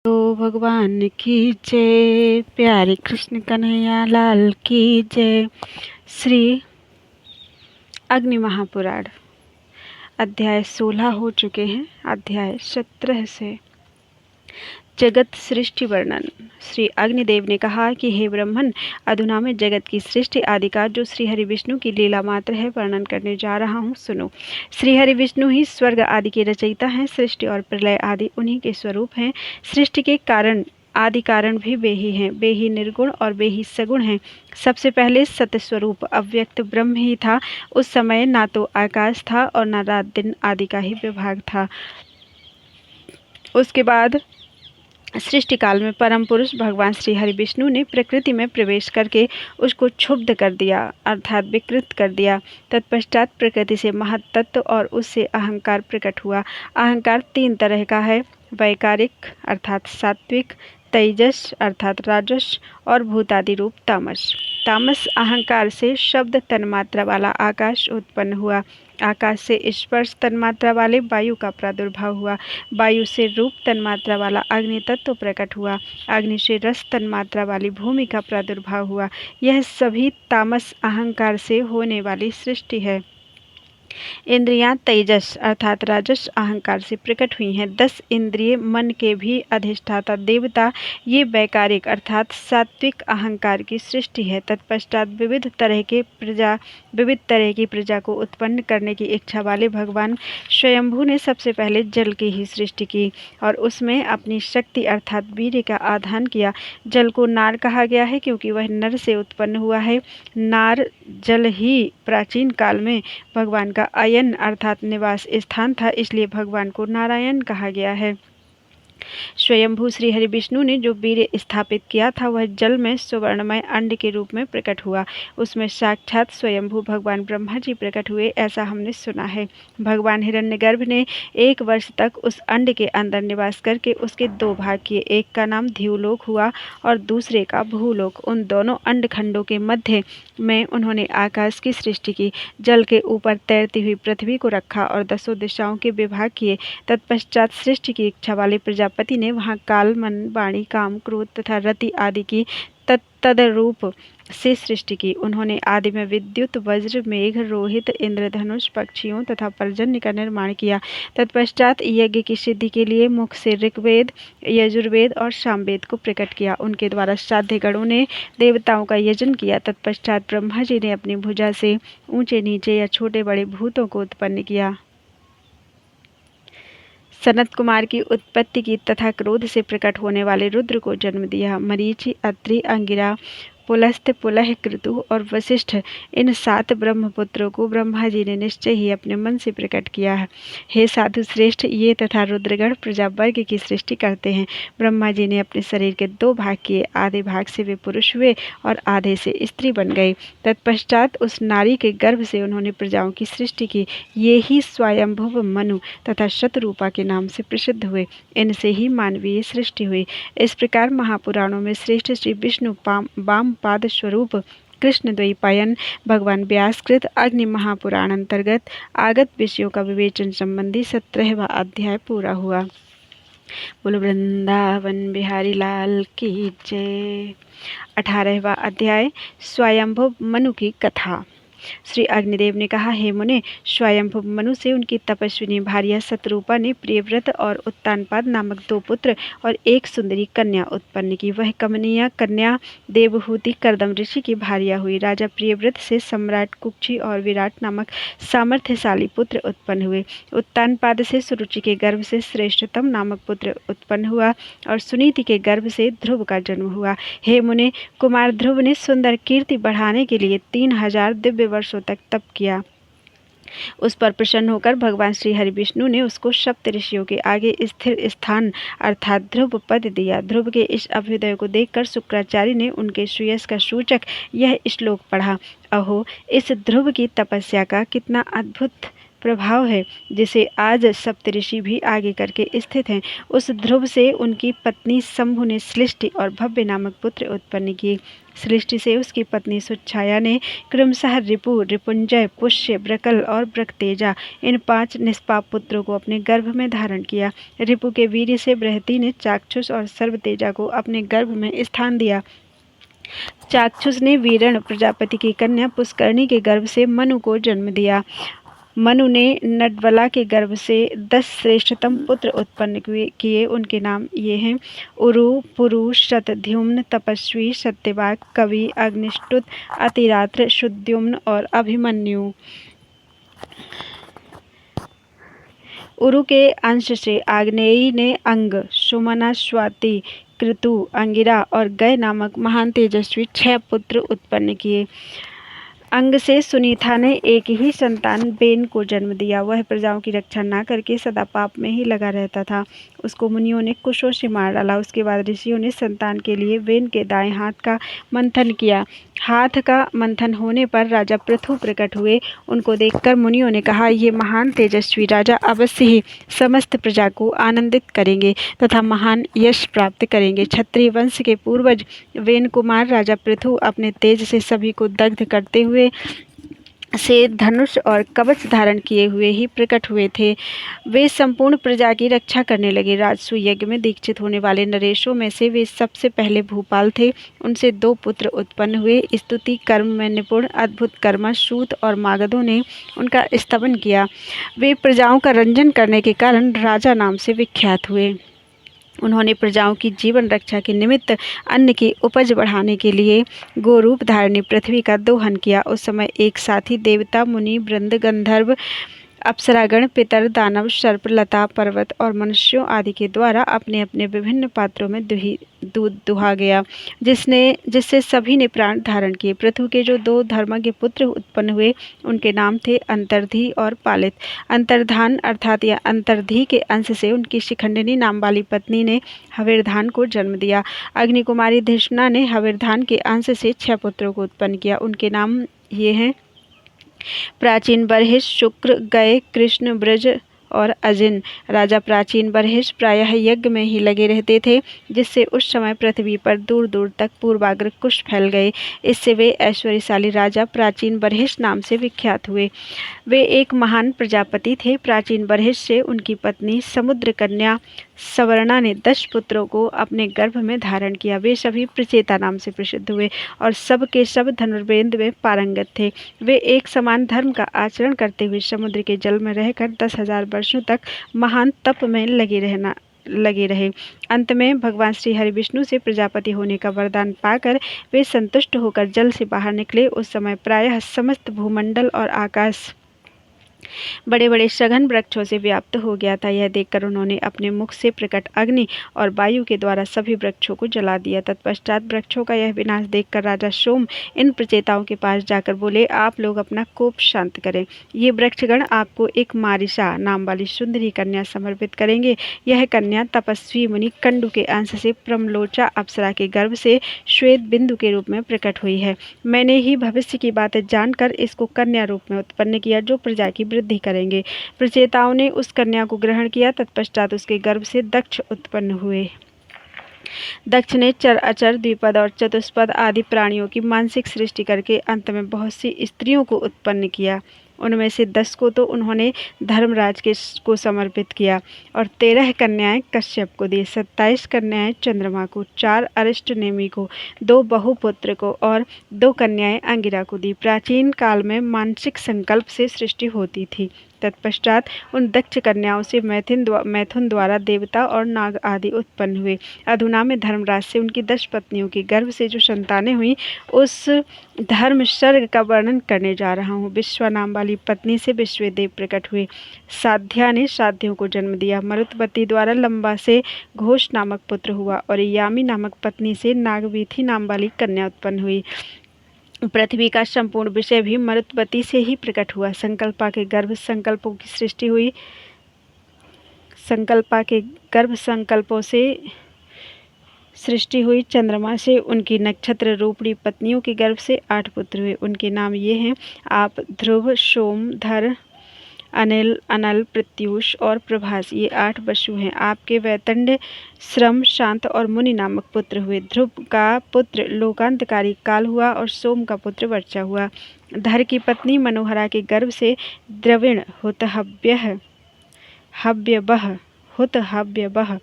तो भगवान की जय, प्यारे कृष्ण कन्हैया लाल की जय। श्री अग्नि महापुराण अध्याय 16 हो चुके हैं। अध्याय 17 से जगत सृष्टि वर्णन। श्री अग्निदेव ने कहा कि हे ब्रह्मन, अधुना मैं जगत की सृष्टि आदि का जो श्री हरि विष्णु की लीला मात्र है वर्णन करने जा रहा हूँ, सुनो। श्री हरि विष्णु ही स्वर्ग आदि के रचयिता हैं। सृष्टि और प्रलय आदि उन्हीं के स्वरूप हैं। सृष्टि के कारण आदि कारण भी वे ही हैं। वे ही निर्गुण और वे ही सगुण हैं। सबसे पहले सत्य स्वरूप अव्यक्त ब्रह्म ही था। उस समय ना तो आकाश था और ना रात दिन आदि का ही विभाग था। उसके बाद सृष्टि काल में परम पुरुष भगवान श्री हरि विष्णु ने प्रकृति में प्रवेश करके उसको क्षुब्ध कर दिया, अर्थात विकृत कर दिया। तत्पश्चात प्रकृति से महत्तत्व और उससे अहंकार प्रकट हुआ। अहंकार 3 तरह का है, वैकारिक अर्थात सात्विक, तेजस अर्थात राजस और भूतादि रूप तामस। तामस अहंकार से शब्द तन्मात्रा वाला आकाश उत्पन्न हुआ। आकाश से स्पर्श तन्मात्रा वाले वायु का प्रादुर्भाव हुआ। वायु से रूप तन्मात्रा वाला अग्नि तत्व प्रकट हुआ। अग्नि से रस तन्मात्रा वाली भूमि का प्रादुर्भाव हुआ। यह सभी तामस अहंकार से होने वाली सृष्टि है। इंद्रियां तेजस अर्थात राजस अहंकार से प्रकट हुई हैं। 10 इंद्रिय मन के भी अधिष्ठाता देवता, ये वैकारिक अर्थात सात्विक अहंकार की सृष्टि है। तत्पश्चात विविध तरह की प्रजा को उत्पन्न करने की इच्छा वाले भगवान स्वयंभू ने सबसे पहले जल की ही सृष्टि की और उसमें अपनी शक्ति अर्थात वीर्य का आधान किया। जल को नार कहा गया है क्योंकि वह नर से उत्पन्न हुआ है। नार जल ही प्राचीन काल में भगवान का अयन अर्थात निवास स्थान था, इसलिए भगवान को नारायण कहा गया है। स्वयंभू श्री हरि विष्णु ने जो वीर्य स्थापित किया था वह जल में सुवर्णमय अंड के रूप में प्रकट हुआ। उसमें साक्षात स्वयंभू भगवान ब्रह्मा जी प्रकट हुए, ऐसा हमने सुना है। भगवान हिरण्यगर्भ ने 1 वर्ष तक उस अंड के अंदर निवास करके उसके 2 भाग किए। एक का नाम ध्युलोक हुआ और दूसरे का भूलोक। उन दोनों अंड खंडों के मध्य में उन्होंने आकाश की सृष्टि की। जल के ऊपर तैरती हुई पृथ्वी को रखा और 10 दिशाओं के विभाग किए। तत्पश्चात सृष्टि की इच्छा वाले प्रजापति ने वहाँ काल, मन, वाणी, काम, क्रोध तथा रति आदि की तदरूप से सृष्टि की। उन्होंने आदि में विद्युत, वज्र, मेघ, रोहित, इंद्रधनुष, पक्षियों तथा पर्जन्य का निर्माण किया। तत्पश्चात यज्ञ की सिद्धि के लिए मुख से ऋग्वेद, यजुर्वेद और सामवेद को प्रकट किया। उनके द्वारा साध्य गणों ने देवताओं का यजन किया। तत्पश्चात ब्रह्मा जी ने अपनी भुजा से ऊंचे नीचे या छोटे बड़े भूतों को उत्पन्न किया। सनत कुमार की उत्पत्ति की तथा क्रोध से प्रकट होने वाले रुद्र को जन्म दिया। मरीचि, अत्रि, अंगिरा, पुलस्त्य, पुलह, कृतु और वशिष्ठ, इन 7 ब्रह्मपुत्रों को ब्रह्मा जी ने निश्चय ही अपने मन से प्रकट किया है। हे साधु श्रेष्ठ, ये तथा रुद्रगण प्रजा वर्ग की सृष्टि करते हैं। ब्रह्मा जी ने अपने शरीर के 2 भाग किए। आधे भाग से वे पुरुष हुए और आधे से स्त्री बन गए। तत्पश्चात उस नारी के गर्भ से उन्होंने प्रजाओं की सृष्टि की। ये ही स्वयंभुव, मनु तथा शतरूपा के नाम से प्रसिद्ध हुए। इनसे ही मानवीय सृष्टि हुई। इस प्रकार महापुराणों में श्रेष्ठ श्री विष्णु वाम पाद स्वरूप कृष्ण द्वैपायन भगवान व्यासकृत अग्नि महापुराण अंतर्गत आगत विषयों का विवेचन संबंधी 17वां अध्याय पूरा हुआ। बोलो वृंदावन बिहारी लाल की जय। 18वां अध्याय स्वयंभुव मनु की कथा। श्री अग्निदेव ने कहा, हे मुने, स्वयंभुव मनु से उनकी तपस्विनी भार्या शतरूपा ने प्रियव्रत और उत्तानपाद नामक 2 पुत्र और 1 सुंदरी कन्या उत्पन्न की। वह कमनीय कन्या देवहूति कर्दम ऋषि की भार्या हुई। राजा प्रियव्रत से सम्राट कुक्षी और विराट नामक सामर्थ्यशाली पुत्र उत्पन्न हुए। उत्तानपाद से सुरुचि के गर्भ से श्रेष्ठतम नामक पुत्र उत्पन्न हुआ और सुनीति के गर्भ से ध्रुव का जन्म हुआ। हे मुने, कुमार ध्रुव ने सुंदर कीर्ति बढ़ाने के लिए 3000 दिव्य वर्षों तक तप किया। उस पर प्रसन्न होकर भगवान श्री हरि विष्णु ने उसको सप्त ऋषियों के आगे स्थिर स्थान अर्थात ध्रुव पद दिया। ध्रुव के इस अभ्युदय को देखकर शुक्राचार्य ने उनके सुयश का सूचक यह श्लोक पढ़ा। अहो, इस ध्रुव की तपस्या का कितना अद्भुत प्रभाव है जिसे आज सप्तऋषि भी आगे करके स्थित हैं। उस ध्रुव से उनकी पत्नी शंभु ने श्लिष्टि और भव्य नामक पुत्र उत्पन्न किए। श्लिष्टि से उसकी पत्नी सुच्छाया ने क्रमशः रिपु, रिपुंजय, पुष्य, ब्रकल और ब्रकतेजा इन 5 निष्पाप पुत्रों को अपने गर्भ में धारण किया। रिपु के वीर्य से बृहति ने चाक्षुष और सर्वतेजा को अपने गर्भ में स्थान दिया। चाक्षुष ने वीरण प्रजापति की कन्या पुष्करणी के गर्भ से मनु को जन्म दिया। मनु ने नडवला के गर्भ से 10 श्रेष्ठतम पुत्र उत्पन्न किए। उनके नाम ये हैं: उरु, पुरु, शतद्युम्न, तपस्वी, सत्यवाक, कवि, अग्निष्टुत, अतिरात्र, शुद्युम्न और अभिमन्यु। उरु के अंश से आग्नेयी ने अंग, सुमना, स्वाति, कृतु, अंगिरा और गय नामक महान तेजस्वी 6 पुत्र उत्पन्न किए। अंग से सुनीता ने एक ही संतान बेन को जन्म दिया। वह प्रजाओं की रक्षा न करके सदा पाप में ही लगा रहता था। उसको मुनियों ने कुशों से मार डाला। उसके बाद ऋषियों ने संतान के लिए बेन के दाएं हाथ का मंथन किया। हाथ का मंथन होने पर राजा पृथु प्रकट हुए। उनको देखकर मुनियों ने कहा, ये महान तेजस्वी राजा अवश्य ही समस्त प्रजा को आनंदित करेंगे तथा महान यश प्राप्त करेंगे। क्षत्रिय वंश के पूर्वज वेन कुमार राजा पृथु अपने तेज से सभी को दग्ध करते हुए से धनुष और कवच धारण किए हुए ही प्रकट हुए थे। वे संपूर्ण प्रजा की रक्षा करने लगे। राजसूय यज्ञ में दीक्षित होने वाले नरेशों में से वे सबसे पहले भूपाल थे। उनसे 2 पुत्र उत्पन्न हुए। स्तुति कर्म में निपुण अद्भुत कर्मा सूत और मागधों ने उनका स्तवन किया। वे प्रजाओं का रंजन करने के कारण राजा नाम से विख्यात हुए। उन्होंने प्रजाओं की जीवन रक्षा के निमित्त अन्न की उपज बढ़ाने के लिए गोरूप धारिणी पृथ्वी का दोहन किया। उस समय एक साथी देवता, मुनि, वृंद, गंधर्व, अप्सरागण, पितर, दानव, सर्प, लता, पर्वत और मनुष्यों आदि के द्वारा अपने अपने विभिन्न पात्रों में दूध दुहा गया, जिससे सभी ने प्राण धारण किए। पृथु के जो 2 धर्मज्ञ पुत्र उत्पन्न हुए उनके नाम थे अंतर्धी और पालित। अंतर्धान अर्थात या अंतर्धी के अंश से उनकी शिखंडिनी नाम वाली पत्नी ने हविर्धान को जन्म दिया। अग्निकुमारी धिषणा ने हविर्धान के अंश से 6 पुत्रों को उत्पन्न किया। उनके नाम ये हैं: प्राचीन बर्हिष, शुक्र, गय, कृष्ण, ब्रज और अजिन। राजा प्राचीन बर्हिष प्रायः यज्ञ में ही लगे रहते थे, जिससे उस समय पृथ्वी पर दूर दूर तक पूर्वाग्र कुश फैल गए। इससे वे ऐश्वर्यशाली राजा प्राचीन बर्हिष नाम से विख्यात हुए। वे एक महान प्रजापति थे। प्राचीन बर्हिष से उनकी पत्नी समुद्र कन्या सवर्णा ने 10 पुत्रों को अपने गर्भ में धारण किया। वे सभी प्रचेता नाम से प्रसिद्ध हुए और सब के सब धनुर्वेद में पारंगत थे। वे एक समान धर्म का आचरण करते हुए समुद्र के जल में रहकर 10,000 वर्षों तक महान तप में लगे रहे। अंत में भगवान श्री हरि विष्णु से प्रजापति होने का वरदान पाकर वे संतुष्ट होकर जल से बाहर निकले। उस समय प्रायः समस्त भूमंडल और आकाश बड़े बड़े सघन वृक्षों से व्याप्त हो गया था। यह देखकर उन्होंने अपने मुख से प्रकट अग्नि और वायु के द्वारा सभी वृक्षों को जला दिया। तत्पश्चात वृक्षों का यह विनाश देखकर राजा सोम इन प्रचेताओं के पास जाकर बोले, आप लोग अपना कोप शांत करें। ये वृक्षगण आपको एक मारिशा नाम वाली सुंदरी कन्या समर्पित करेंगे। यह कन्या तपस्वी मुनि कंडु के अंश से प्रमलोचा अप्सरा के गर्भ से श्वेत बिंदु के रूप में प्रकट हुई है। मैंने ही भविष्य की बातें जानकर इसको कन्या रूप में उत्पन्न किया, जो प्रजा की वृद्धि करेंगे। प्रचेताओं ने उस कन्या को ग्रहण किया। तत्पश्चात उसके गर्भ से दक्ष उत्पन्न हुए। दक्ष ने चर, अचर, द्विपद और चतुष्पद आदि प्राणियों की मानसिक सृष्टि करके अंत में बहुत सी स्त्रियों को उत्पन्न किया। उनमें से 10 को तो उन्होंने धर्मराज को समर्पित किया और 13 कन्याएं कश्यप को दी, 27 कन्याएं चंद्रमा को, 4 अरिष्टनेमि को, 2 बहुपुत्र को और 2 कन्याएं अंगिरा को दी। प्राचीन काल में मानसिक संकल्प से सृष्टि होती थी। तत्पश्चात उन दक्ष कन्याओं से मैथुन द्वारा देवता और नाग आदि उत्पन्न हुए। अधुना में धर्मराज से उनकी 10 पत्नियों के गर्भ से जो संतानें हुई उस धर्म सर्ग का वर्णन करने जा रहा हूँ। विश्वा नाम वाली पत्नी से विश्वदेव प्रकट हुए। साध्या ने साध्यों को जन्म दिया। मरुत्पति द्वारा लंबा से घोष नामक पुत्र हुआ और यामी नामक पत्नी से नागवीथी नाम वाली कन्या उत्पन्न हुई। पृथ्वी का संपूर्ण विषय भी मरुत्पति से ही प्रकट हुआ। संकल्पा के गर्भ संकल्पों की सृष्टि हुई। संकल्पा के गर्भ संकल्पों से सृष्टि हुई। चंद्रमा से उनकी नक्षत्र रूपणी पत्नियों के गर्भ से 8 पुत्र हुए। उनके नाम ये हैं: आप, ध्रुव, सोम, धर, अनिल, अनल, प्रत्यूष और प्रभास ये 8 वसु हैं। आपके वैतंड, श्रम, शांत और मुनि नामक पुत्र हुए। ध्रुव का पुत्र लोकांतकारी काल हुआ और सोम का पुत्र वर्चा हुआ। धर की पत्नी मनोहरा के गर्भ से द्रविण हुतहव्यवह,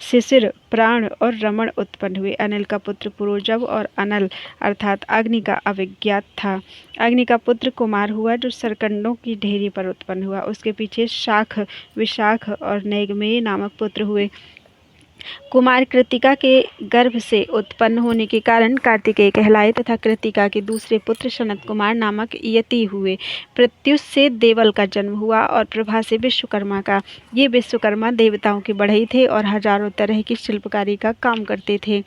शिशिर, प्राण और रमण उत्पन्न हुए। अनिल का पुत्र पुरोजव और अनल अर्थात अग्नि का अविज्ञात था। अग्नि का पुत्र कुमार हुआ जो सरकंडों की ढेरी पर उत्पन्न हुआ। उसके पीछे शाख, विशाख और नैगमेय नामक पुत्र हुए। कुमार कृतिका के गर्भ से उत्पन्न होने के कारण कार्तिकेय कहलाए तथा कृतिका के दूसरे पुत्र सनत कुमार नामक यति हुए। प्रत्युष से देवल का जन्म हुआ और प्रभा से विश्वकर्मा का। ये विश्वकर्मा देवताओं के बढ़ई थे और हजारों तरह की शिल्पकारी का काम करते थे।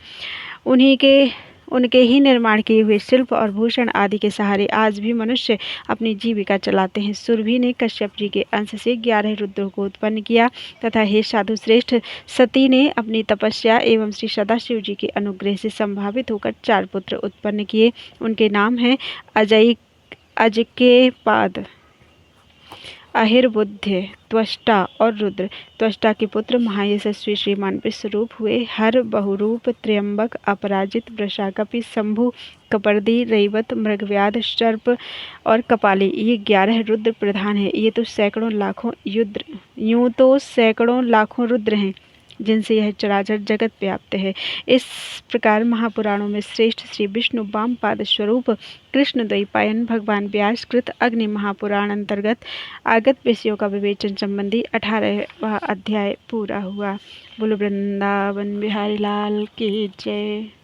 उनके ही निर्माण किए हुए शिल्प और भूषण आदि के सहारे आज भी मनुष्य अपनी जीविका चलाते हैं। सुरभि ने कश्यप जी के अंश से 11 रुद्रों को उत्पन्न किया तथा हे साधु श्रेष्ठ, सती ने अपनी तपस्या एवं श्री सदाशिव जी के अनुग्रह से संभावित होकर 4 पुत्र उत्पन्न किए। उनके नाम हैं अजकेपाद, अहिर्बुद्ध, त्वष्टा और रुद्र। त्वष्टा के पुत्र महायशस्वी श्रीमान विश्वरूप हुए। हर, बहुरूप, त्र्यंबक, अपराजित, वृषाकपि, शंभु, कपर्दी, रैवत, मृगव्याध, सर्प और कपाली ये 11 रुद्र प्रधान हैं। यूं तो सैकड़ों लाखों रुद्र हैं जिनसे यह चराचर जगत व्याप्त है। इस प्रकार महापुराणों में श्रेष्ठ श्री विष्णु वामपाद स्वरूप कृष्ण द्वैपायन भगवान व्यास कृत अग्नि महापुराण अंतर्गत आगत विषयों का विवेचन संबंधी 18वां अध्याय पूरा हुआ। बोलो वृंदावन बिहारी लाल की जय।